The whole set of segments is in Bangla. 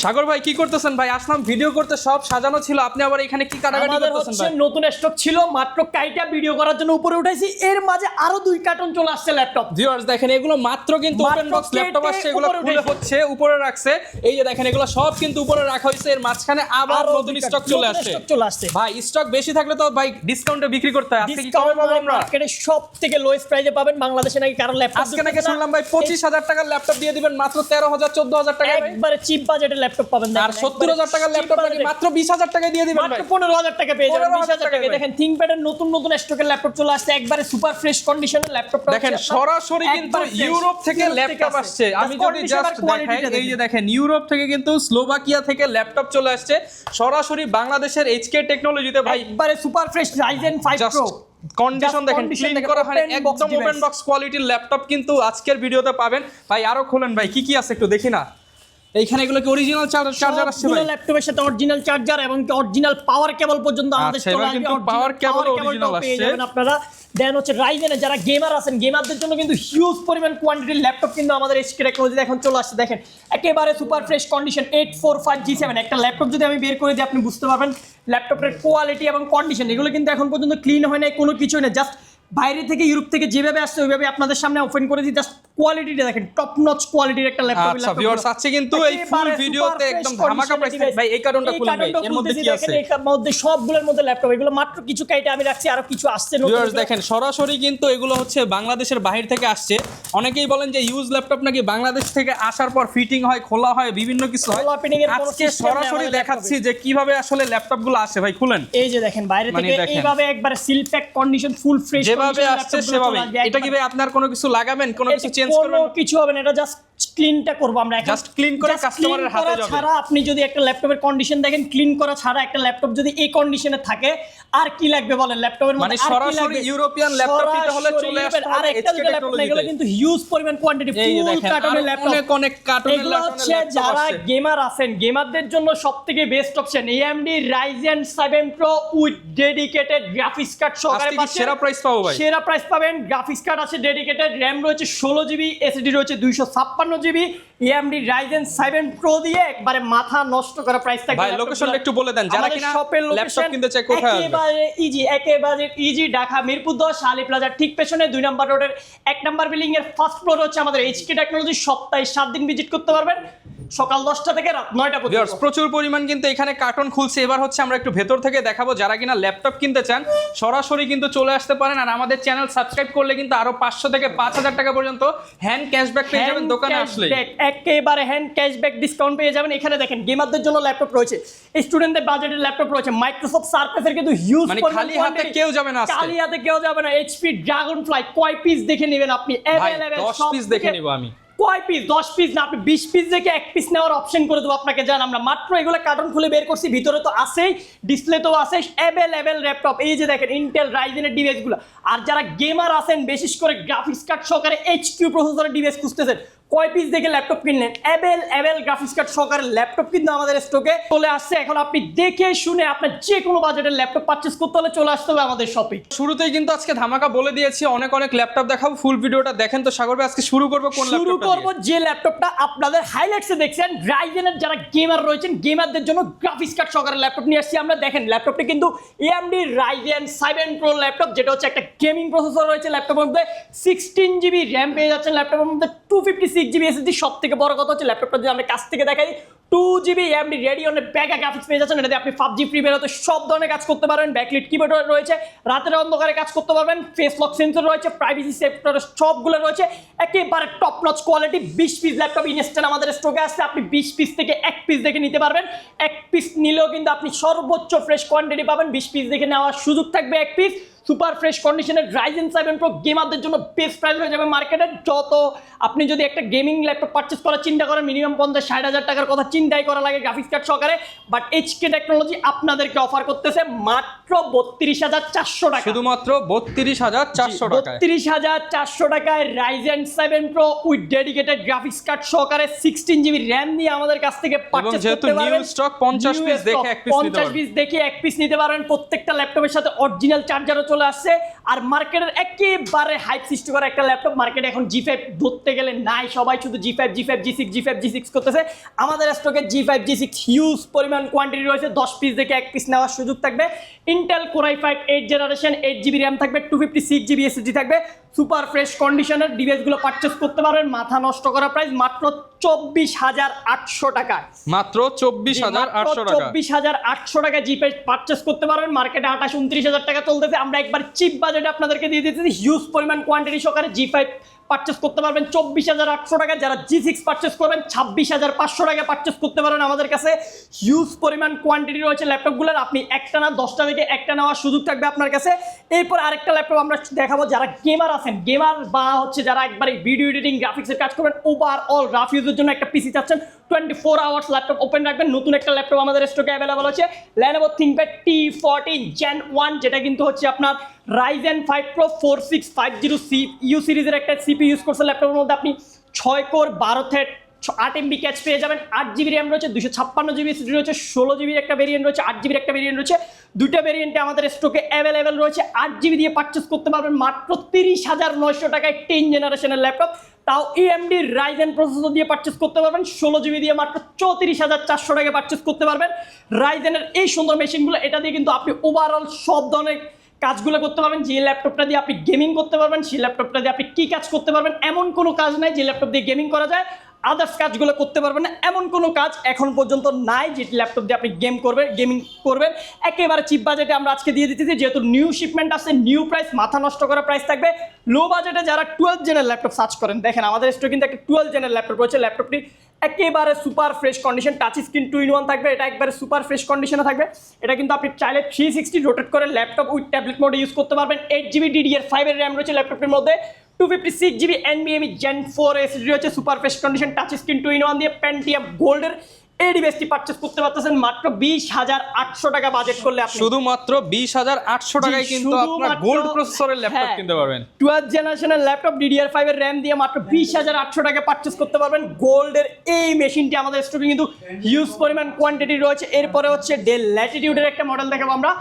সাগর ভাই কি করতেছেন ভাই? আসলাম ভিডিও করতে, সব সাজানো ছিল, আপনি আবার এখানে কি কাটাকাটি করতেছেন ভাই? নতুন স্টক ছিল, মাত্র কাইটা ভিডিও করার জন্য উপরে উঠাইছি, এর মাঝে আরো 2 কার্টন চলে আসছে ল্যাপটপ। ভিউয়ার্স দেখেন, এগুলো মাত্র কিন্তু ওপেন বক্স ল্যাপটপ আসছে, এগুলো খুলে হচ্ছে উপরে রাখছে। এই যে দেখেন, এগুলো সব কিন্তু উপরে রাখা হয়েছে, এর মাঝখানে আবার নতুন স্টক চলে আসছে। ভাই স্টক বেশি থাকলে তো ভাই ডিসকাউন্টে বিক্রি করতে হয়। আজকে কি কবে পাবো আমরা? মার্কেটে সবথেকে লোয়েস্ট প্রাইসে পাবেন বাংলাদেশে, নাকি কারণ ল্যাপটপ আজকে নাকি শুনলাম ভাই 25000 টাকার ল্যাপটপ দিয়ে দিবেন মাত্র 13000 14000 টাকায়। একবারে চিপ বাজেটের ল্যাপটপ পাবেন। আর 70000 টাকার ল্যাপটপ নাকি মাত্র 20000 টাকায় দিয়ে দিবেন ভাই। মাত্র 15000 টাকা পেয়ে যাবেন। 20000 টাকা ভাই। দেখেন থিংকপ্যাডের নতুন স্টকের ল্যাপটপ চলে আসছে, একবারে সুপার ফ্রেশ কন্ডিশনের ল্যাপটপটা দেখেন সরাসরি কিন্তু ইউরোপ থেকে ল্যাপটপ আসছে। আমি যদি জাস্ট দেখাই, এই যে দেখেন ইউরোপ থেকে কিন্তু স্লোভাকিয়া থেকে ল্যাপটপ চলে আসছে সরাসরি বাংলাদেশের এইচকে টেকনোলজিতে ভাই। একবারে super fresh Ryzen 5 Pro condition দেখেন, ক্লিন করা হয়, একদম ওপেন বক্স কোয়ালিটির ল্যাপটপ কিন্তু আজকের ভিডিওতে পাবেন ভাই। আরো খোলেন ভাই, কি কি আছে একটু দেখি না। এইখানে এগুলো কি অরিজিনাল চার্জার আসছে ভাই? ল্যাপটপের সাথে অরিজিনাল চার্জার এবং অরিজিনাল পাওয়ার কেবল পর্যন্ত আমাদের চলে আসছে। কিন্তু পাওয়ার কেবল অরিজিনাল আসছে আপনারা। দেন হচ্ছে রাইজেনের যারা গেমার আছেন, গেমারদের জন্য কিন্তু হিউজ পরিমাণ কোয়ান্টিটির ল্যাপটপ কিন্তু আমাদের এইচকে টেকনোলজিতে এখন চলে আসছে। দেখেন একেবারে সুপার ফ্রেশ কন্ডিশন 845G7 একটা ল্যাপটপ যদি আমি বের করে দিই, আপনি বুঝতে পারবেন ল্যাপটপের কোয়ালিটি এবং কন্ডিশন। এগুলো কিন্তু এখন পর্যন্ত ক্লিন হয় না, কোনো কিছু না, জাস্ট বাইরে থেকে ইউরোপ থেকে যেভাবে আসছে ওইভাবে আপনাদের সামনে ওপেন করে দিই। জাস্ট কোয়ালিটিটা দেখেন, টপ নচ কোয়ালিটির একটা ল্যাপটপ। আচ্ছা ভিউয়ার্স, আছে কিন্তু এই ফুল ভিডিওতে একদম ধামাকা প্রাইস ভাই। এই কারণটা খুলুন ভাই, এর মধ্যে কি আছে? এর মধ্যে সবগুলোর মধ্যে ল্যাপটপ, এগুলো মাত্র কিছু কাইটা আমি রাখছি, আরো কিছু আসছে নতুন। ভিউয়ার্স দেখেন, সরাসরি কিন্তু এগুলো হচ্ছে বাংলাদেশের বাইরে থেকে আসছে। অনেকেই বলেন যে ইউজ ল্যাপটপ নাকি বাংলাদেশ থেকে আসার পর ফিটিং হয়, খোলা হয়, বিভিন্ন কিছু হয়। আজকে সরাসরি দেখাচ্ছি যে কিভাবে আসলে ল্যাপটপগুলো আসে ভাই। খুলেন, এই যে দেখেন বাইরে থেকে এইভাবে একবারে seal pack condition, full fresh যেভাবে আসছে সেভাবে। এটা কি ভাই আপনার কোনো কিছু লাগাবেন, কোনো কিছু চেঞ্জ করবেন? কোনো কিছু হবে না, এটা জাস্ট ক্লিনটা করব আমরা। জাস্ট ক্লিন করে কাস্টমারের হাতে যাবে। ছাড়া আপনি যদি একটা ল্যাপটপের কন্ডিশন দেখেন, ক্লিন করা ছাড়া একটা ল্যাপটপ যদি এই কন্ডিশনে থাকে, আর কি লাগবে বলেন ল্যাপটপের মধ্যে? মানে সরাসরি ইউরোপিয়ান ল্যাপটপ নিতে হলে চলে আসতে আর একটা ল্যাপটপ, এগুলো কিন্তু হিউজ পরিমাণ কোয়ান্টিটি, ফুল কার্টনের ল্যাপটপ, অনেক কার্টনের এগুলো হচ্ছে যারা গেমার আছেন, গেমারদের জন্য সবথেকে best option AMD Ryzen 7 Pro with dedicated graphics card সহকারে পাচ্ছেন। সেরা প্রাইস পাবো ভাই, সেরা প্রাইস পাবেন। গ্রাফিক্স কার্ড আছে ডেডিকেটেড, RAM রয়েছে 16GB, SSD রয়েছে 256GB, AMD Ryzen 7 Pro দিয়ে একবারে মাথা নষ্ট করা প্রাইস থাকবে ভাই। লোকেশনটা একটু বলে দেন, যারা কিনা ল্যাপটপ কিনতে চায় কোথায় আসবে? একেবারে ইজি, ঢাকা মিরপুর 10 আলী প্লাজার ঠিক পেছনে 2 নম্বর রোডের 1 নম্বর বিল্ডিং এর ফার্স্ট ফ্লোর হচ্ছে আমাদের এইচকে টেকনোলজি। সপ্তাহে 7 দিন ভিজিট করতে পারবেন, সকাল 10টা থেকে রাত 9টা পর্যন্ত। প্রচুর পরিমাণ কিন্তু এখানে কার্টন খুলছে। এবার হচ্ছে আমরা একটু ভেতর থেকে দেখাবো। যারা কিনা ল্যাপটপ কিনতে চান সরাসরি কিন্তু চলে আসতে পারেন। আর আমাদের চ্যানেল সাবস্ক্রাইব করলে কিন্তু আরো 500 থেকে 5000 টাকা পর্যন্ত হ্যান্ড ক্যাশব্যাক পেয়ে যাবেন দোকানে আসলে। একেবারে হ্যান্ড ক্যাশব্যাক ডিসকাউন্ট পেয়ে যাবেন। এখানে দেখেন গেমারদের জন্য ল্যাপটপ রয়েছে, স্টুডেন্টদের বাজেটের ল্যাপটপ রয়েছে, মাইক্রোসফট সারফেসের কিন্তু হিউজ মানে খালি হাতে কেউ যাবে না, খালি হাতে কেউ যাবে না। এইচপি ড্রাগনফ্লাই কয় পিস দেখে নেবেন আপনি? अवेलेबल 10 পিস দেখে নিব আমি। কয় পিস? 10 পিস না, আপনি 20 পিস দেখে 1 পিস নেওয়ার অপশন করে দেবো আপনাকে। জান আমরা মাত্র এগুলো কার্টন খুলে বের করছি, ভিতরে তো আছেই, ডিসপ্লেতেও আছে अवेलेबल ল্যাপটপ। এই যে দেখেন ইন্টেল রাইজেনের ডিভাইসগুলো। আর যারা গেমার আছেন, বিশেষ করে গ্রাফিক্স কার্ড সহকারে HQ প্রসেসরের ডিভাইস খুঁজতেছেন, কয় পিস দেখে ল্যাপটপ কিনলেন? अवेलेबल গ্রাফিক্স কার্ড সহকারে ল্যাপটপ কিন্তু আমাদের স্টকে চলে আসছে। এখন আপনি দেখে শুনে আপনার যে কোনো বাজেটের ল্যাপটপ পারচেজ করতে হলে চলে আসতে হবে আমাদের শপে। শুরুতেই কিন্তু আজকে ধামাকা বলে দিয়েছি, অনেক ল্যাপটপ দেখাবো। ফুল ভিডিওটা দেখেন তো সাগর ভাই। আজকে শুরু করব কোন ল্যাপটপটা? শুরু করব যে ল্যাপটপটা আপনাদের হাইলাইটসে দেখছেন, রাইজেনের যারা গেমার রয়েছেন, গেমারদের জন্য গ্রাফিক্স কার্ড সহকারে ল্যাপটপ নিয়ে আসছি আমরা। দেখেন ল্যাপটপটা কিন্তু AMD Ryzen 7 Pro ল্যাপটপ, যেটা হচ্ছে একটা গেমিং প্রসেসর রয়েছে ল্যাপটপের মধ্যে। 16GB RAM পেয়ে যাচ্ছেন ল্যাপটপের মধ্যে, 256GB SSD। সবথেকে বড় কথা হচ্ছে ল্যাপটপটা যদি আমরা কাছ থেকে দেখাই, 2GB AMD Radeon ব্যাকা গ্রাফিক্স পেয়ে যাচ্ছেন। এটাতে আপনি PUBG ফ্রি বেরোতে সব ধরনের কাজ করতে পারবেন। ব্যাকলিট কিবোর্ড রয়েছে, রাতের অন্ধকারে কাজ করতে পারবেন। ফেস লক সেন্সর রয়েছে, প্রাইভেসি সেক্টর সবগুলো রয়েছে। একেবারে top notch quality. 20 piece laptop instant আমাদের স্টকে আসছে। আপনি 20 পিস থেকে 1 পিস দেখে নিতে পারবেন। 1 পিস নিলেও কিন্তু আপনি সর্বোচ্চ ফ্রেশ কোয়ান্টিটি পাবেন। 20 পিস দেখে নেওয়ার সুযোগ থাকবে 1 পিস। সুপার ফ্রেশ কন্ডিশনের Ryzen 7 Pro গেমারদের জন্য বেস্ট প্রাইস হয়ে যাবে মার্কেটের। যত আপনি যদি একটা গেমিং ল্যাপটপ পারচেজ করার চিন্তা করেন, মিনিমাম 50-60 হাজার টাকার কথা চিন্তাই করা লাগে গ্রাফিক্স কার্ড সহকারে। বাট এইচকে টেকনোলজি আপনাদেরকে অফার করতেছে মাত্র মাত্র 32,400 টাকা, শুধুমাত্র 32,400 টাকায়। 32,400 টাকায় Ryzen 7 Pro with dedicated graphics card সহকারে 16GB RAM নিয়ে আমাদের কাছ থেকে পারচেজ করতে পারবেন। নিউ স্টক 50 পিস দেখে এক পিস নিতে পারবেন। 50 পিস দেখে এক পিস নিতে পারবেন। প্রত্যেকটা ল্যাপটপের সাথে অরিজিনাল চার্জারও চলে আসছে। আর মার্কেটের একেবারে হাইপ সৃষ্টি করা একটা ল্যাপটপ, মার্কেটে এখন G5 ধরতে গেলে নাই, সবাই শুধু G5 G6 করতেছে। আমাদের স্টকে G5 G6 হিউজ পরিমাণ কোয়ান্টিটি রয়েছে, 10 পিস দেখে এক পিস নেওয়ার সুযোগ থাকবে। Intel Core i5 8 generation 8GB RAM থাকবে, 256GB SSD থাকবে। সুপার ফ্রেশ কন্ডিশনের ডিভাইসগুলো পারচেজ করতে পারবেন। মাথা নষ্ট করা প্রাইস মাত্র 24,800 টাকা, মাত্র 24,800 টাকা। 24,800 টাকা G5 পারচেজ করতে পারবেন। মার্কেটে 28-29,000 টাকা চলতেছে, আমরা একবার চিপ বাজেটে আপনাদেরকে দিয়ে দিতেছি। হিউজ পরিমাণ কোয়ান্টিটি সহকারে G5 পারচেজ করতে পারবেন 24,800 টাকা। যারা G6 পারচেজ করবেন 26,500 টাকা পারচেজ করতে পারেন। আমাদের কাছে হিউজ পরিমাণ কোয়ান্টিটি রয়েছে ল্যাপটপগুলোর, আপনি একটা না 10টা থেকে একটা নেওয়ার সুযোগ থাকবে আপনার কাছে। এরপর আরেকটা ল্যাপটপ আমরা দেখাবো, যারা গেমার আছেন, গেমার বা হচ্ছে যারা একবারে ভিডিও এডিটিং গ্রাফিক্সের কাজ করবেন, ওভারঅল রাফ ইউজের জন্য একটা পিসি চাচ্ছেন, 24 আওয়ার্স ল্যাপটপ ওপেন রাখবেন। নতুন একটা ল্যাপটপ আমাদের স্টকে অ্যাভেলেবল আছে, Lenovo ThinkPad T14 Gen 1, যেটা কিন্তু হচ্ছে আপনার Ryzen 5 Pro 4650U সিরিজের একটা CPU ইউজ করছে। ল্যাপটপের মধ্যে আপনি 6 কোর 12 থ্রেড 8MB ক্যাচ পেয়ে যাবেন, 8GB RAM রয়েছে, 256GB SSD রয়েছে, 16GB একটা ভেরিয়েন্ট রয়েছে, 8GB একটা ভেরিয়েন্ট রয়েছে। দুইটা ভেরিয়েন্টে আমাদের স্টকে অ্যাভেলেবেল রয়েছে। 8GB দিয়ে পারচেজ করতে পারবেন মাত্র 30,900 টাকায় 10 জেনারেশনের ল্যাপটপ, তাও AMD Ryzen প্রসেসর দিয়ে পারচেজ করতে পারবেন। 16GB দিয়ে মাত্র 34,400 টাকায় পারচেজ করতে পারবেন। রাইজেনের এই সুন্দর মেশিনগুলো, এটা দিয়ে কিন্তু আপনি ওভারঅল সব ধরনের কাজগুলো করতে পারবেন। যে ল্যাপটপটা দিয়ে আপনি গেমিং করতে পারবেন, সেই ল্যাপটপটা দিয়ে আপনি কি কাজ করতে পারবেন, এমন কোনো কাজ নাই যে ল্যাপটপ দিয়ে গেমিং করা যায়, আদার্স কাজগুলো করতে পারবেন না, এমন কোনো কাজ এখন পর্যন্ত নাই যে ল্যাপটপ দিয়ে আপনি গেমিং করবেন। একেবারে চিপ বাজেটে আমরা আজকে দিয়ে দিতেছি, যেহেতু নিউ শিপমেন্ট আসছে, নিউ প্রাইস, মাথা নষ্ট করা প্রাইস থাকবে। লো বাজেটে যারা 12 জেনের ল্যাপটপ সার্চ করেন, দেখেন আমাদের স্টকে কিন্তু একটা 12 জেনের ল্যাপটপ রয়েছে। ল্যাপটপটি একেবারে super fresh condition, touch screen 2-in-1 থাকবে, এটা একবারে সুপার ফ্রেশ কন্ডিশনে থাকবে। এটা কিন্তু আপনি চাইলে 360 রোটেট করে ল্যাপটপ উইথ ট্যাবলেট মোডে ইউজ করতে পারবেন। 8GB DDR5 এর র্যাম রয়েছে ল্যাপটপের মধ্যে, 256GB NVMe Gen 4 SSD রয়েছে, super fresh condition, touch screen 2-in-1 দিয়ে Pentium গোল্ডের এই ডিভাইসটি পারচেজ করতে পারতেছেন মাত্র 20,800 টাকা বাজেট করলে। আপনি শুধুমাত্র 20,800 টাকায় কিন্তু আপনারা গোল্ড প্রসেসরের ল্যাপটপ কিনতে পারবেন। 12 জেনারেশনের ল্যাপটপ DDR5 এর RAM দিয়ে মাত্র 20,800 টাকা পারচেজ করতে পারবেন। গোল্ডের এই মেশিনটি আমাদের স্টকে কিন্তু হিউজ পরিমাণ কোয়ান্টিটি রয়েছে। এরপরে হচ্ছে ডেল ল্যাটিটিউডের একটা মডেল দেখাবো আমরা।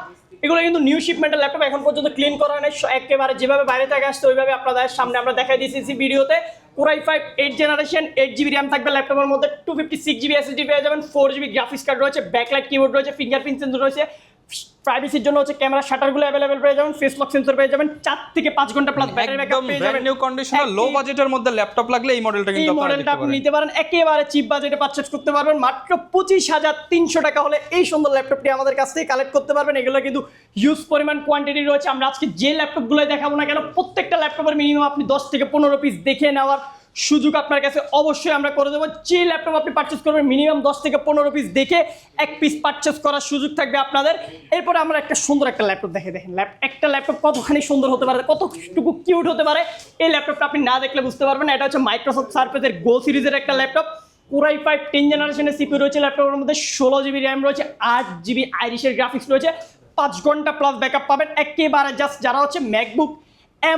এগুলো কিন্তু নিউ শিপমেন্টের ল্যাপটপ, এখন পর্যন্ত ক্লিন করা হয় না, একেবারে যেভাবে বাইরে থেকে আসছে ওইভাবে আপনাদের সামনে আমরা দেখাই দিয়েছি ভিডিওতে। Core i5 8 generation 8GB RAM থাকবে ল্যাপটপের মধ্যে, 256GB SSD পেয়ে যাবেন, 4GB গ্রাফিক্স কার্ড রয়েছে, ব্যাকলাইট কিবোর্ড রয়েছে, ফিঙ্গারপ্রিন্ট সেন্সর রয়েছে। প্রাইভেসির জন্য হচ্ছে ক্যামেরা শাটারগুলো অ্যাভেলেবেল পেয়ে যাবেন, ফেস লক সেন্সর পেয়ে যাবেন, 4 থেকে 5 ঘন্টা প্লাস ব্যাটারি ব্যাকআপ পেয়ে যাবেন। নিউ কন্ডিশনার লো বাজেটের মধ্যে ল্যাপটপ লাগলে এই মডেলটা কিন্তু আপনি নিতে পারেন। একেবারে চিপ বাজেটে পারচেজ করতে পারবেন মাত্র 25,300 টাকা হলে এই সুন্দর ল্যাপটপটি আমাদের কাছ থেকে কালেক্ট করতে পারবেন। এগুলো কিন্তু হিউজ পরিমাণ কোয়ান্টিটি রয়েছে। আমরা আজকে যে ল্যাপটপগুলো দেখাবো না কেন, প্রত্যেকটা ল্যাপটপের মিনিমাম আপনি 10 থেকে 15 পিস দেখে নেওয়ার সুযোগ আপনার কাছে অবশ্যই আমরা করে দেবো। যে ল্যাপটপ আপনি পারচেজ করবেন মিনিমাম 10 থেকে 15 পিস দেখে এক পিস পারচেজ করার সুযোগ থাকবে আপনাদের। এরপরে আমরা একটা সুন্দর একটা ল্যাপটপ দেখেন একটা ল্যাপটপ কতখানি সুন্দর হতে পারে, কতটুকু কিউট হতে পারে, এই ল্যাপটপটা আপনি না দেখলে বুঝতে পারবেন না। এটা হচ্ছে মাইক্রোসফট সারফেসের গো সিরিজের একটা ল্যাপটপ। Core i5 10 জেনারেশনের CPU রয়েছে ল্যাপটপের মধ্যে, 16GB RAM রয়েছে, 8GB আইরিশের গ্রাফিক্স রয়েছে, 5 ঘন্টা প্লাস ব্যাকআপ পাবেন। একেবারে জাস্ট যারা হচ্ছে ম্যাকবুক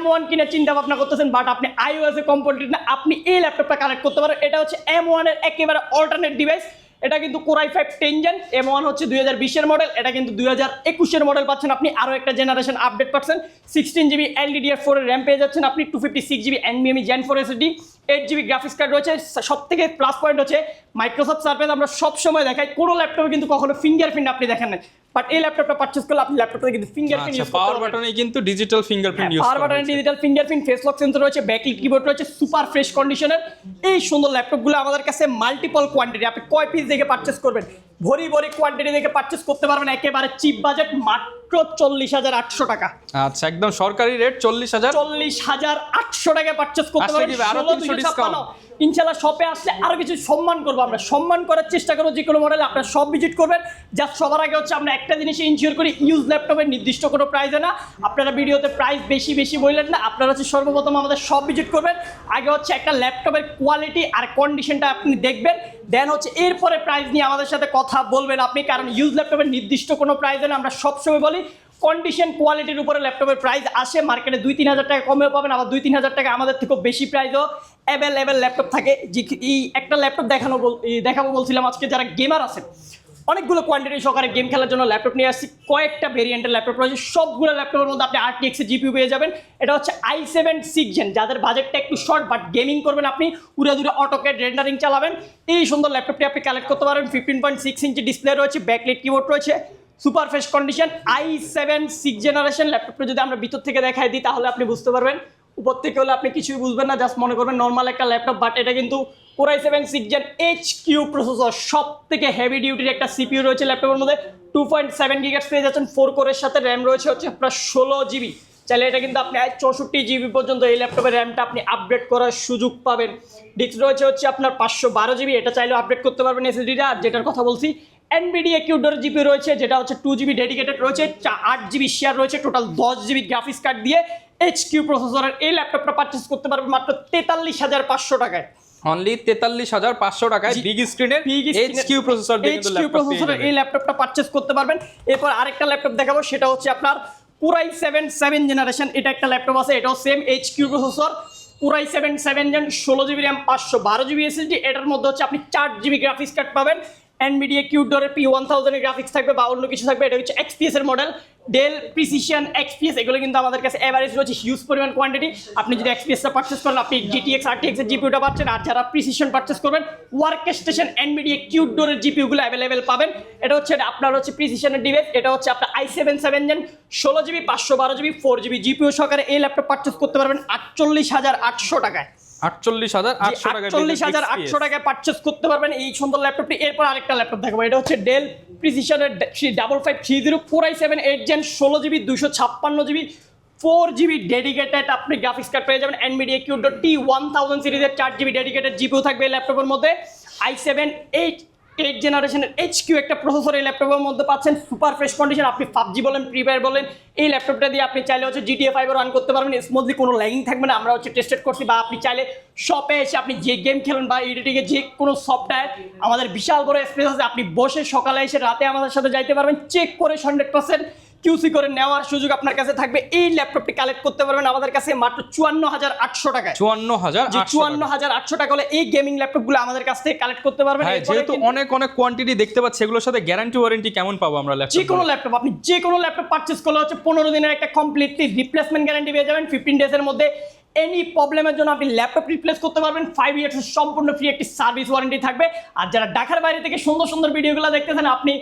M1 কিনে চিন্তা ভাবনা করতেছেন বাট আপনি iOS এ কম্পোনেন্ট না, আপনি এই ল্যাপটপটা কানেক্ট করতে পারেন। এটা হচ্ছে M1 এর একেবারে অল্টারনেট ডিভাইস। এটা কিন্তু Core i5 10 জেন, M1 হচ্ছে 2020 এর মডেল, এটা কিন্তু 2021 এর মডেল পাচ্ছেন আপনি, আরো একটা জেনারেশন আপডেট পাচ্ছেন। 16GB LDDR4 এর RAM পেয়ে যাচ্ছেন আপনি, 256GB NVMe Gen 4 SSD, 8GB graphics card রয়েছে। সবথেকে প্লাস পয়েন্ট হচ্ছে মাইক্রোসফট সারফেস আমরা সব সময় দেখাই, কোনো ল্যাপটপে কিন্তু কখনো ফিঙ্গারপ্রিন্ট আপনি দেখেন না, বাট এই ল্যাপটপটা পারচেজ করলে আপনি ল্যাপটপে কিন্তু ফিঙ্গারপ্রিন্ট ইউজ করতে পারবেন। পাওয়ার বাটনে কিন্তু ডিজিটাল ফিঙ্গারপ্রিন্ট ইউজ করা পাওয়ার বাটনে digital fingerprint, face lock sensor রয়েছে, ব্যাকলাইট কিবোর্ড রয়েছে, সুপার ফ্রেশ কন্ডিশনের এই সুন্দর ল্যাপটপগুলো আমাদের কাছে মাল্টিপল কোয়ান্টিটি, আপনি কয় পিস দেখে পারচেজ করবেন, ভরি কোয়ান্টিটি দেখে পারচেজ করতে পারবেন। একেবারে চিপ বাজেট মাত্র 40,800 টাকা। আচ্ছা, একদম সরকারি রেট 40,800 টাকায় পারচেজ করতে পারবেন। আরো 300 ডিসকাউন্ট ইনশাআল্লাহ শপে আসলে আরো কিছু সম্মান করবো, আমরা সম্মান করার চেষ্টা করবো যে কোনো মডেলে। আপনারা সব ভিজিট করবেন। জাস্ট সবার আগে হচ্ছে আমরা একটা জিনিস ইনশিওর করি, ইউজ ল্যাপটপের নির্দিষ্ট কোনো প্রাইসে না। আপনারা ভিডিওতে প্রাইস বেশি বেশি বললেন না, আপনারা হচ্ছে সর্বপ্রথম আমাদের সব ভিজিট করবেন। আগে হচ্ছে একটা ল্যাপটপের কোয়ালিটি আর কন্ডিশনটা আপনি দেখবেন, দেন হচ্ছে এরপরে প্রাইস নিয়ে আমাদের সাথে কথা বলবেন আপনি। কারণ ইউজ ল্যাপটপের নির্দিষ্ট কোনো প্রাইসে না, আমরা সবসময় বলি কন্ডিশন কোয়ালিটির উপরে ল্যাপটপের প্রাইস আসে। মার্কেটে 2-3 হাজার টাকা কমেও পাবেন, আবার 2-3 হাজার টাকা আমাদের থেকেও বেশি প্রাইসও অ্যাভেলেবেল ল্যাপটপ থাকে। যে এই একটা ল্যাপটপ দেখাবো বলছিলাম আজকে, যারা গেমার আছে অনেকগুলো কোয়ান্টিটি সহকারে গেম খেলার জন্য ল্যাপটপ নিয়ে আসছি। কয়েকটা ভেরিয়েন্টের ল্যাপটপ রয়েছে, সবগুলো ল্যাপটপের মধ্যে আপনি RTX এর জিপিইউ পেয়ে যাবেন। এটা হচ্ছে i7 6th Gen, যাদের বাজেটটা একটু শর্ট বাট গেমিং করবেন আপনি, উড়াদুরা অটোক্যাড রেন্ডারিং চালাবেন, এই সুন্দর ল্যাপটপটি আপনি কালেক্ট করতে পারবেন। 15.6 ইঞ্চি ডিসপ্লে রয়েছে, ব্যাকলাইট কিবোর্ড রয়েছে, super fresh condition, i7 6th Generation ল্যাপটপটা যদি আমরা ভিতর থেকে দেখাই দিই তাহলে আপনি বুঝতে পারবেন। উপর থেকে হলে আপনি কিছুই বুঝবেন না, জাস্ট মনে করবেন নর্মাল একটা ল্যাপটপ, বাট এটা কিন্তু Core i7 6th Gen HQ processor, সব থেকে হেভি ডিউটির একটা সিপিইউ রয়েছে ল্যাপটপের মধ্যে। 2.7 GHz পেয়ে যাচ্ছেন, 4 কোরের সাথে র্যাম রয়েছে হচ্ছে আপনার 16 GB। চাইলে এটা কিন্তু আপনি 64 GB পর্যন্ত এই ল্যাপটপের র্যামটা আপনি আপগ্রেড করার সুযোগ পাবেন। ডিস্ক রয়েছে হচ্ছে আপনার 512 GB, এটা চাইলেও আপগ্রেড করতে পারবেন এসএসডিটা। আর যেটার কথা বলছি NVIDIA Q-Door GPU রয়েছে, যেটা হচ্ছে 2 GB ডেডিকেটেড রয়েছে, 8 GB শেয়ার রয়েছে, টোটাল 10 GB গ্রাফিক্স কার্ড দিয়ে HQ প্রসেসরের এই ল্যাপটপটা পারচেস করতে পারবেন মাত্র 43,500 টাকায়। অনলি 43,500 টাকায় বিগ স্ক্রিনের HQ প্রসেসর দিয়ে কিন্তু ল্যাপটপ প্রসেসরের এই ল্যাপটপটা পারচেস করতে পারবেন। এরপর আরেকটা ল্যাপটপ দেখাবো, সেটা হচ্ছে আপনার Core i7 7th Generation, এটা একটা ল্যাপটপ আছে, এটাও same HQ processor, Core i7 7th Gen, 16 GB RAM, 512 GB SSD। এটার মধ্যে হচ্ছে আপনি 4 GB গ্রাফিক্স কার্ড পাবেন। NVIDIA Q-Door P1000 এর গ্রাফিক্স থাকবে বা অন্য কিছু থাকবে। এটা হচ্ছে XPS এর মডেল, ডেল প্রিসিশন XPS, এগুলো কিন্তু আমাদের কাছে এভারেজ রয়েছে হিউজ পরিমাণ কোয়ান্টিটি। আপনি যদি XPSটা পারচেস করেন আপনি GTX RTX এর জিপিইউটা পাচ্ছেন, আর যারা প্রিসিশন পারচেস করবেন ওয়ার্কস্টেশন NVIDIA Q-Door এর জিপিইউগুলো অ্যাভেলেবেল পাবেন। এটা হচ্ছে আপনার হচ্ছে প্রিসিশনের ডিভাইস। এটা হচ্ছে আপনার i7 7th Gen, 16 GB 512 GB 4 GB GPU সহকারে এই ল্যাপটপ পারচেস করতে পারবেন 48,800 টাকায়। 48,800 টাকায় পারচেস করতে পারবেন এই সুন্দর ল্যাপটপটি। এরপর আরেকটা ল্যাপটপ দেখাবো, এটা হচ্ছে del প্রিসিশনের 5530 Core i7 8th Gen, 16 GB 256 GB 4 GB dedicated আপনি গ্রাফিক্স কার্ড পেয়ে যাবেন। NVIDIA Q-Door T1000 সিরিজের 4 GB ডেডিকেটেড জিপিইউ থাকবে এই ল্যাপটপের মধ্যে। i7 8th জেনারেশনের HQ একটা প্রসেসর এই ল্যাপটপের মধ্যে পাচ্ছেন, সুপার ফ্রেশ কন্ডিশন। আপনি PUBG বলেন, ফ্রি ফায়ার বলেন, এই ল্যাপটপটা দিয়ে আপনি চাইলে হচ্ছে GTA 5 রান করতে পারবেন স্মুথলি, কোনো ল্যাগিং থাকবে না। আমরা হচ্ছে টেস্টেড করছি। বা আপনি চাইলে শপে এসে আপনি যে গেম খেলেন বা এডিটিংয়ে যে কোনো সফটওয়্যার, আমাদের বিশাল বড় স্পেস আছে, আপনি বসে সকালে এসে রাতে আমাদের সাথে যাইতে পারবেন, চেক করে 100% QC করে নেওয়ার সুযোগ আপনার কাছে থাকবে। এই ল্যাপটপটি কালেক্ট করতে পারবেন আমাদের কাছে মাত্র 54,800 টাকায়। 54,800 টাকা হলে এই গেমিং ল্যাপটপগুলো আমাদের কাছ থেকে কালেক্ট করতে পারবেন। যেহেতু অনেক কোয়ান্টিটি দেখতে পাচ্ছি, এগুলোর সাথে গ্যারান্টি ওয়ারেন্টি কেমন পাবো আমরা ল্যাপটপ? যে কোনো ল্যাপটপ আপনি যে কোনো ল্যাপটপ পারচেজ করলে হচ্ছে 15 দিনের একটা কমপ্লিটলি রিপ্লেসমেন্ট গ্যারান্টি পেয়ে যাবেন। 15 ডেজের মধ্যে এনি প্রবলেমের জন্য আপনি ল্যাপটপ রিপ্লেস করতে পারবেন। 5 ইয়ার্স সম্পূর্ণ ফ্রি একটি সার্ভিস ওয়ারেন্টি থাকবে। আর যারা ঢাকার বাইরে থেকে সুন্দর সুন্দর ভিডিওগুলো দেখতেছেন, আপনি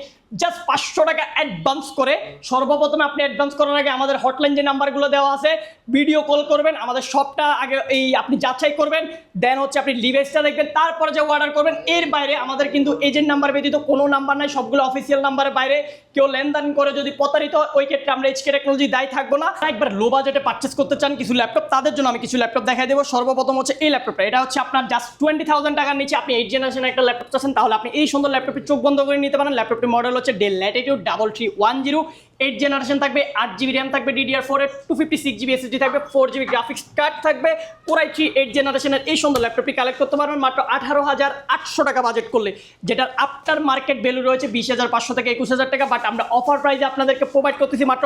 জাস্ট 500 টাকা অ্যাডভান্স করে, সর্বপ্রথমে আপনি অ্যাডভান্স করার আগে আমাদের হটলাইন যে নাম্বারগুলো দেওয়া আছে ভিডিও কল করবেন, আমাদের শপটা আগে এই আপনি যাচাই করবেন, দেন হচ্ছে আপনি ডিভাইসটা দেখবেন, তারপরে যে অর্ডার করবেন। এর বাইরে আমাদের কিন্তু এজেন্ট নাম্বার ব্যতীত কোনো নাম্বার নাই, সবগুলো অফিসিয়াল নাম্বারের বাইরে কেউ লেনদেন করে যদি প্রতারিত, ওই ক্ষেত্রে আমরা HK টেকনোলজি দায়ী থাকবো না। একবার লো বাজেটে পারচেস করতে চান কিছু ল্যাপটপ, তাদের জন্য আমি কিছু ল্যাপটপ দেখাই দেবো। সর্বপ্রথম হচ্ছে এই ল্যাপটপটা, এটা হচ্ছে আপনার জাস্ট 20,000 টাকার নিচে আপনি 8th জেনারেশনের একটা ল্যাপটপ চাচ্ছেন, তাহলে আপনি এই সুন্দর ল্যাপটপটি চোখ বন্ধ করে নিতে পারেন। ল্যাপটপটির মডেল হচ্ছে ডেল ল্যাটিটিউড 3310, 8th জেনারেশন থাকবে, 8 GB র্যাম থাকবে DDR4 এর, 256 GB SSD থাকবে, 4 GB গ্রাফিক্স কার্ড থাকবে। Core i3 8th জেনারেশনের এই সুন্দর ল্যাপটপটি কালেক্ট করতে পারবেন মাত্র 18,800 টাকা বাজেট করলে, যেটার আফটার মার্কেট ভ্যালু রয়েছে 20,500 থেকে 21,000 টাকা। বাট আমরা অফার প্রাইসে আপনাদেরকে প্রোভাইড করতেছি মাত্র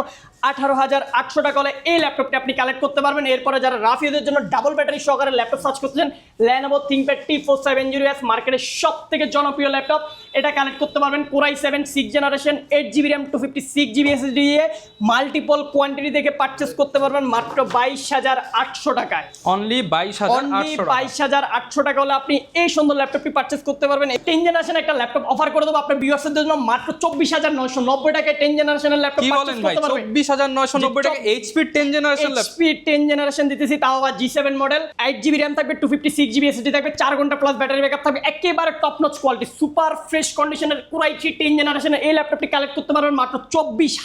18,800 টাকা হলে এই ল্যাপটপটি আপনি কালেক্ট করতে পারবেন। এরপরে যারা রাফ ইউজের জন্য ডাবল ব্যাটারি সহকারে ল্যাপটপ সার্চ করতেছেন, Lenovo ThinkPad T470S মার্কেটের সব থেকে জনপ্রিয় ল্যাপটপ, এটা কালেক্ট করতে পারবেন। Core i7 6th generation 8 GB RAM 256 GB SSD দিয়ে মাল্টিপল কোয়ান্টিটি থেকে পারচেস করতে পারবেন মাত্র 22,800 টাকায়। অনলি 22,800 টাকা হলে আপনি এই সুন্দর ল্যাপটপটি পারচেস করতে পারবেন। 10th জেনারেশন একটা ল্যাপটপ অফার করে দেবো আপনার ভিউয়ার্সদের জন্য মাত্র 24,990 টাকায় 10th জেনারেশনের ল্যাপটপ পারচেস করতে পারবেন। 24,990 টাকা HP 10th generation laptop, HP 10th generation দিতেছি, তাও আবার G7 মডেল, 8 GB RAM থাকবে, 256 GB SSD থাকবে, 4 ঘন্টা প্লাস ব্যাটারি ব্যাকআপ থাকবে, একেবারে top notch quality, super fresh কন্ডিশনের Core i3 10th জেনারেশনের এই ল্যাপটপটি কালেক্ট করতে পারবেন মাত্র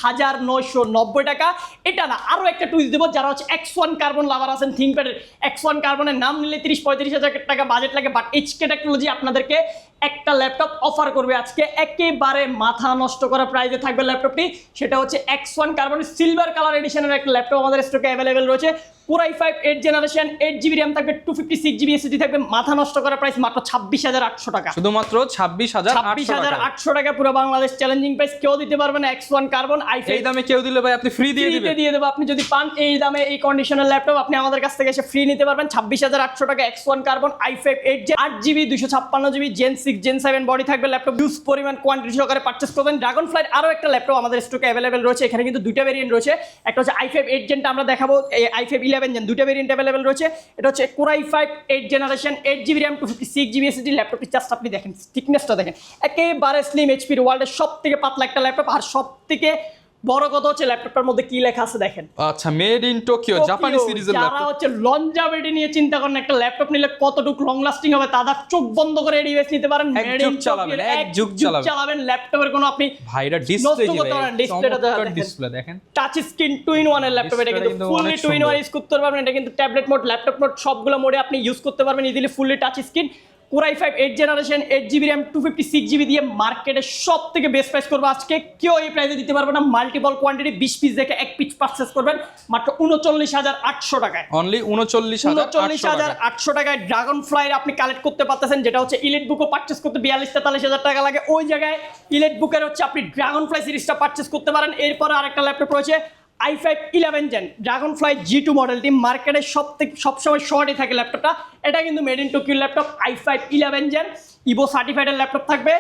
2990 টাকা। এটা না, আরো একটা টুইস্ট দেবো, যারা হচ্ছে X1 কার্বন লাভার আছেন, থিংকপ্যাডের X1 কার্বনের নাম নিলে 30-35 হাজার টাকা বাজেট লাগে, বাট এইচকে টেকনোলজি আপনাদেরকে একটা ল্যাপটপ অফার করবে আজকে, একেবারে মাথা নষ্ট করা প্রাইসে থাকবে ল্যাপটপটি। সেটা হচ্ছে X1 কার্বনের সিলভার কালার এডিশনের একটা ল্যাপটপ আমাদের স্টকে অ্যাভেলেবেল রয়েছে। Core i5 8th generation, 8GB RAM থাকবে, 256GB SSD থাকবে, মাথা নষ্ট করা প্রাইস মাত্র 26,800 টাকা। শুধুমাত্র 26,800 টাকা, পুরো বাংলাদেশ চ্যালেঞ্জিং প্রাইস, কেউ দিতে পারবে না। X1 কার্বন i5 এই দামে কেউ দিলে ভাই আপনি ফ্রি দিয়ে দেবো। আপনি যদি পান এই দামে এই কন্ডিশনের ল্যাপটপ, আপনি আমাদের কাছ থেকে এসে ফ্রি নিতে পারবেন। 26,800 টাকা X1 carbon i5 8 8GB 256GB Gen 6 Gen 7 body থাকবে ল্যাপটপ, হিউজ পরিমাণ কোয়ান্টিটি সহকারে পারচেজ করবেন। ড্রাগন ফ্লাইট আরো একটা ল্যাপটপ আমাদের স্টকে অ্যাভেলেবেল রয়েছে। এখানে কিন্তু দুইটা ভেরিয়েন্ট রয়েছে, একটা হচ্ছে i5 8 জেনটা আমরা দেখাবো, i5 11 জেন, দুইটা ভেরিয়েন্ট অ্যাভেলেবেল রয়েছে। এটা হচ্ছে Core i5 8 generation, 8GB RAM, 256GB SSD ল্যাপটপটি জাস্ট আপনি দেখেন থিকনেসটা দেখেন, একেবারে স্লিম, এইচপির ওয়ার্ল্ডের সবথেকে পাতলা একটা ল্যাপটপ। আর সবথেকে বড় কথা হচ্ছে ল্যাপটপটার মধ্যে কি লেখা আছে দেখেন, আচ্ছা মেড ইন টোকিও, জাপানি সিরিজের ল্যাপটপ। যারা হচ্ছে লঞ্জাভিটি নিয়ে চিন্তা করেন একটা ল্যাপটপ নিলে কতটুকু লং লাস্টিং হবে, তারা চোখ বন্ধ করে এই ডিভাইস নিতে পারেন। এক যুগ চালাবেন ল্যাপটপের কোনো আপনি ভাইরা ডিসপ্লে দেখেন, টাচ স্ক্রিন 2-in-1 এর ল্যাপটপ। এটা কিন্তু ফুললি 2-in-1 ইউজ করতে পারবেন। এটা কিন্তু ট্যাবলেট মোড, ল্যাপটপ মোড সবগুলো মোডে আপনি ইউজ করতে পারবেন easily, fully touch screen. Core i5 8 generation, 8GB RAM, 256GB দিয়ে মার্কেটে সব থেকে বেস্ট প্রাইস করবো আজকে, কেউ এই প্রাইসে দিতে পারবে না। মাল্টিপল কোয়ান্টিটি 20 পিস দেখে এক পিস পারচেজ করবেন মাত্র 39,800 টাকায়। অনলি 39,800 টাকায় ড্রাগন ফ্লাই আপনি কালেক্ট করতে পারতেছেন, যেটা হচ্ছে ইলিট বুকও পারচেজ করতে 42-43 হাজার টাকা লাগে। ওই জায়গায় ইলিট বুকের হচ্ছে আপনি ড্রাগন ফ্লাই সিরিজটা পারচেজ করতে পারেন। এরপরে আরেকটা ল্যাপটপ রয়েছে i5 11 gen, dragon fly G2 মডেলটি মার্কেটে সবসময় শর্টই থাকে ল্যাপটপটা। এটা কিন্তু made in Tokyo laptop, i5 11 gen Evo সার্টিফাইডের ল্যাপটপ থাকবে,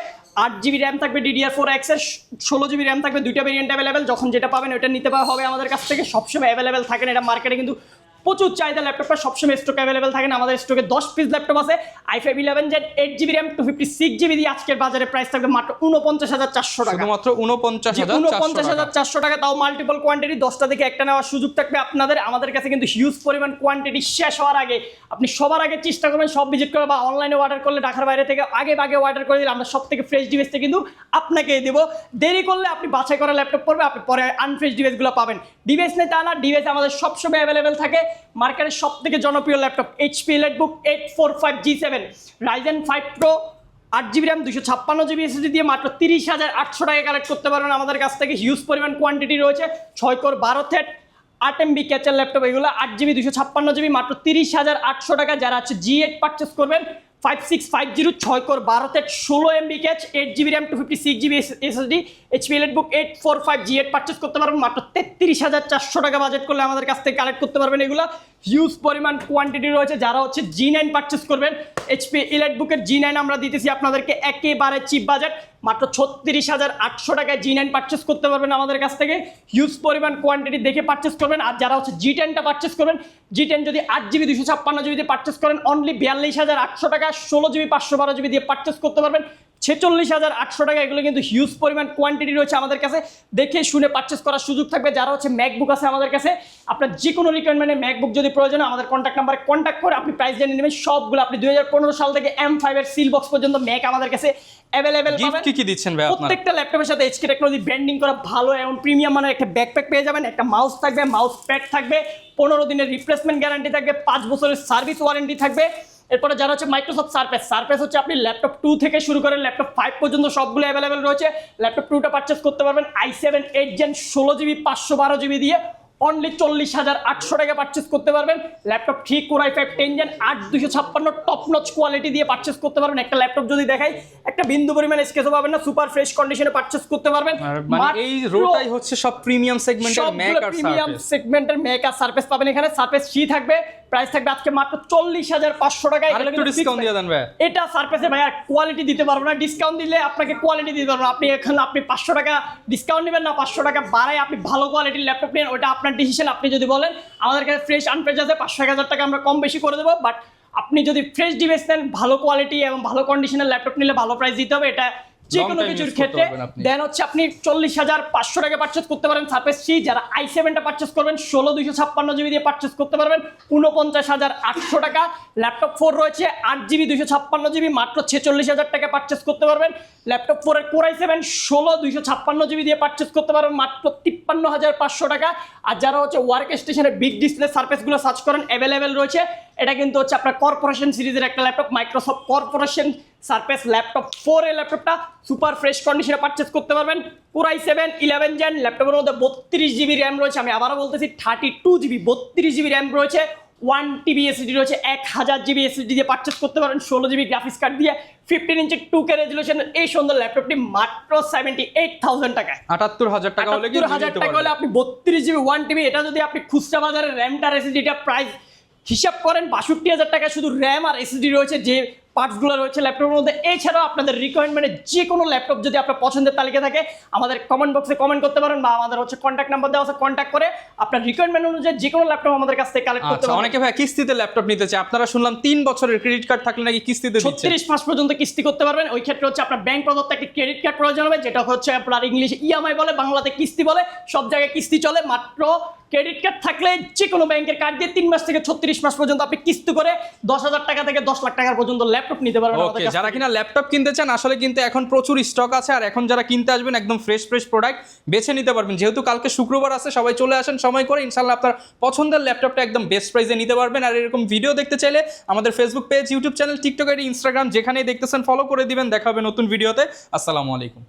8GB র্যাম থাকবে, DDR4X এর 16GB র্যাম থাকবে, দুইটা ভেরিয়েন্ট অ্যাভেলেবেল। যখন যেটা পাবেন ওইটা নিতে হবে আমাদের কাছ থেকে, সবসময় অ্যাভেলেবেল থাকেন। এটা মার্কেটে কিন্তু প্রচুর চাহিদা, ল্যাপটপটা সবসময় স্টক অ্যাভেলেবেল থাকেন। আমাদের স্টকে 10 পিস ল্যাপটপ আছে। i5 11 gen, 8GB RAM, 256GB দিয়ে আজকের বাজারে প্রাইস থাকবে মাত্র 49,400 টাকা। শুধুমাত্র 49,400 টাকা, তাও মাল্টিপল কোয়ান্টিটি, 10টা থেকে একটা নেওয়ার সুযোগ থাকবে আপনাদের। আমাদের কাছে কিন্তু হিউজ পরিমাণ কোয়ান্টিটি শেষ হওয়ার আগে আপনি সবার আগে চেষ্টা করবেন সব ভিজিট করে, বা অনলাইনে অর্ডার করলে ঢাকার বাইরে থেকে আগে অর্ডার করে দিলে আমরা সব থেকে ফ্রেশ ডিভাইসটা কিন্তু আপনাকেই দেবো। দেরি করলে আপনি বাছাই করা ল্যাপটপ পড়বে, আপনি পরে আনফ্রেশ ডিভাইসগুলো পাবেন। ডিভাইস নেই তা না, ডিভাইস আমাদের সবসময় অ্যাভেলেবেল থাকে। মার্কেটের সব থেকে জনপ্রিয় laptop HP EliteBook 845 G7 Ryzen 5 Pro, 8GB RAM, 256GB SSD দিয়ে মাত্র 30,800 টাকায় কালেক্ট করতে পারবেন আমাদের কাছ থেকে। হিউজ পরিমাণ কোয়ান্টিটি রয়েছে, 6 core 12 thread 8MB catcher laptop, এগুলো 8GB 256GB মাত্র 30,800 টাকা। যারা হচ্ছে G8 পারচেস করবেন 5650, 6 core 12 thread 16MB catch, 8GB RAM, 256GB SSD, HP EliteBook 845 G8 purchase করতে পারবেন মাত্র 33,400 টাকা বাজেট করলে আমাদের কাছ থেকে কালেক্ট করতে পারবেন। এগুলো হিউজ পরিমাণ কোয়ান্টিটি রয়েছে। যারা হচ্ছে G9 পারচেস করবেন, HP EliteBook-এর G9 আমরা দিতেছি আপনাদেরকে একেবারে চিপ বাজেট, মাত্র 36,800 টাকায় G9 পারচেস করতে পারবেন আমাদের কাছ থেকে। হিউজ পরিমাণ কোয়ান্টিটি দেখে পারচেস করবেন। আর যারা হচ্ছে G10টা পারচেস করবেন, G10 যদি 8GB 256GB দিয়ে পারচেস করেন অনলি 42,800 টাকা, 16GB 512GB দিয়ে পারচেস করতে পারবেন 46,800 টাকা। এগুলো কিন্তু হিউজ পরিমাণ কোয়ান্টিটি রয়েছে আমাদের কাছে, দেখে শুনে পারচেস করার সুযোগ থাকবে। যারা হচ্ছে ম্যাকবুক আছে আমাদের কাছে, আপনার যে কোনো রিকোয়ারমেন্টে ম্যাকবুক যদি প্রয়োজন হয় আমাদের কন্ট্যাক্ট নাম্বারে কন্ট্যাক্ট করে আপনি প্রাইস জেনে নেবেন। সবগুলো আপনি 2015 সাল থেকে M5 এর সিল বক্স পর্যন্ত ম্যাক আমাদের কাছে অ্যাভেলেবেল পাবেন। কি দিচ্ছেন ভাই আপনারা? প্রত্যেকটা ল্যাপটপের সাথে HK টেকনোলজি ব্র্যান্ডিং করা ভালো এবং প্রিমিয়াম মানের একটা ব্যাকপ্যাক পেয়ে যাবেন, একটা মাউস থাকবে, মাউস প্যাড থাকবে, 15 দিনের রিপ্লেসমেন্ট গ্যারান্টি থাকবে, 5 বছরের সার্ভিস ওয়ারেন্টি থাকবে। এরপরে যারা হচ্ছে মাইক্রোসফট সারফেস হচ্ছে আপনি ল্যাপটপ 2 থেকে শুরু করে ল্যাপটপ 5 পর্যন্ত সবগুলো অ্যাভেলেবেল রয়েছে। ল্যাপটপ 2টা পারচেস করতে পারবেন i7 8 জেন 16GB 512GB দিয়ে অনলি 40,800 টাকা পারচেস করতে পারবেন। Laptop 3 Core i5 10 gen 8256 top notch quality দিয়ে পারচেস করতে পারবেন। একটা ল্যাপটপ যদি দেখাই একটা বিন্দু পরিমাণ স্কেচও পাবেন না, সুপার ফ্রেশ কন্ডিশনে পারচেস করতে পারবেন। মানে এই রোটাই হচ্ছে সব প্রিমিয়াম সেগমেন্টের ম্যাক আর প্রিমিয়াম সেগমেন্টের ম্যাক আর সারফেস পাবেন এখানে। সারফেস 3 থাকবে, প্রাইস থাকবে আজকে মাত্র 40,500 টাকা। এগুলো কিন্তু ডিসকাউন্ট দিয়ে দেন ভাই। এটা সারফেসে ভাই আর কোয়ালিটি দিতে পারবো না, ডিসকাউন্ট দিলে আপনাকে কোয়ালিটি দিতে পারবো না। আপনি এখন 500 টাকা ডিসকাউন্ট নেবেন না 500 টাকা বাড়ায় আপনি ভালো কোয়ালিটির ল্যাপটপ নেন, ওটা আপনার ডিসিশন। আপনি যদি বলেন আমাদের কাছে ফ্রেশ আনফ্রেশ আছে 500-1000 টাকা আমরা কম বেশি করে দেবো, বাট আপনি যদি ফ্রেশ ডিভাইস নেন ভালো কোয়ালিটি এবং ভালো কন্ডিশনের ল্যাপটপ নিলে ভালো প্রাইস দিতে হবে, এটা যে Long কোনো time কিছুর use করতে ক্ষেত্রে। পারবেন আপনি। দেন হচ্ছে আপনি 40,500 টাকা পারচেজ করতে পারেন সারফেস সি। যারা i7টা পারচেজ করবেন 16 256 জিবি দিয়ে পারচেজ করতে পারবেন 49,800 টাকা। ল্যাপটপ 4 রয়েছে 8 জিবি 256 জিবি মাত্র 46,000 টাকা পারচেজ করতে পারবেন। ল্যাপটপ 4 এর Core i7 16 256 জিবি দিয়ে পারচেজ করতে পারবেন মাত্র 53,500 টাকা। আর যারা হচ্ছে ওয়ার্ক স্টেশনে বিগ ডিসপ্লে সারফেসগুলো সার্চ করেন অ্যাভেলেবেল রয়েছে। এটা কিন্তু হচ্ছে আপনার কর্পোরেশন সিরিজের একটা laptop, Microsoft corporation surface laptop 4 এর ল্যাপটপটা সুপার ফ্রেশ কন্ডিশনে পারচেজ করতে পারবেন। Core i7 11 জেন, ল্যাপটপের মধ্যে 32 জিবি র্যাম রয়েছে, আমি আবারও বলতেছি 32 জিবি 32 জিবি র্যাম রয়েছে, 1 টিবি এসএসডি রয়েছে, 1000 জিবি এসএসডি দিয়ে পারচেজ করতে পারেন 16 জিবি গ্রাফিক্স কার্ড দিয়ে 15 ইঞ্চি 2K রেজুলেশনের এই সুন্দর ল্যাপটপটি মাত্র 78,000 টাকায়। 78,000 টাকা হলে কি 78,000 টাকা হলে আপনি 32 জিবি 1 টিবি, এটা যদি আপনি খুচরা বাজারে র্যামটার এসএসডিটা প্রাইস হিসাব করেন 62,000 টাকা শুধু র্যাম আর এসএসডি রয়েছে, যে পার্টসগুলো রয়েছে ল্যাপটপের মধ্যে। এছাড়াও আপনাদের রিকোয়ারমেন্টে যে কোনো ল্যাপটপ যদি আপনার পছন্দের তালিকা থাকে আমাদের কমেন্ট বক্সে কমেন্ট করতে পারেন, বা আমাদের হচ্ছে কন্ট্যাক্ট নাম্বার দেওয়া আছে, কন্ট্যাক্ট করে আপনার রিকোয়ারমেন্ট অনুযায়ী যে কোনো ল্যাপটপ আমাদের কাছ থেকে কালেক্ট করতে আচ্ছা, পারেন। অনেকে ভাই কিস্তিতে ল্যাপটপ নিতে চায়, আপনারা শুনলাম 3 বছরের ক্রেডিট কার্ড থাকলে নাকি কিস্তিতে দিচ্ছেন। 36 মাস পর্যন্ত কিস্তি করতে পারবেন। ওই ক্ষেত্রে হচ্ছে আপনার ব্যাংক প্রদত্ত একটি ক্রেডিট কার্ড প্রয়োজন হবে, যেটা হচ্ছে আপনার ইংলিশে ইএমআই বলে, বাংলাতে কিস্তি বলে, সব জায়গায় কিস্তি চলে। মাত্র ক্রেডিট কার্ড থাকলে যে কোনো ব্যাংকের কার্ড দিয়ে 3 মাস থেকে 36 মাস পর্যন্ত আপনি কিস্তি করে 10,000 টাকা থেকে 10 লাখ টাকার পর্যন্ত ল্যাপটপ নিতে পারবেন আমাদের ওকে, কাছ যারা থেকে। কিনা ল্যাপটপ কিনতে চান আসলে কিন্তু এখন প্রচুর স্টক আছে, আর এখন যারা কিনতে আসবেন একদম ফ্রেশ প্রোডাক্ট বেছে নিতে পারবেন। যেহেতু কালকে শুক্রবার আছে, সবাই চলে আসেন সময় করে, ইনশাল্লাহ আপনার পছন্দের ল্যাপটপটা একদম বেস্ট প্রাইসে নিতে পারবেন। আর এরকম ভিডিও দেখতে চাইলে আমাদের Facebook page, YouTube channel, TikTok ID, Instagram যেখানেই দেখতেছেন ফলো করে দিবেন। দেখা হবে নতুন ভিডিওতে। আসসালামু আলাইকুম।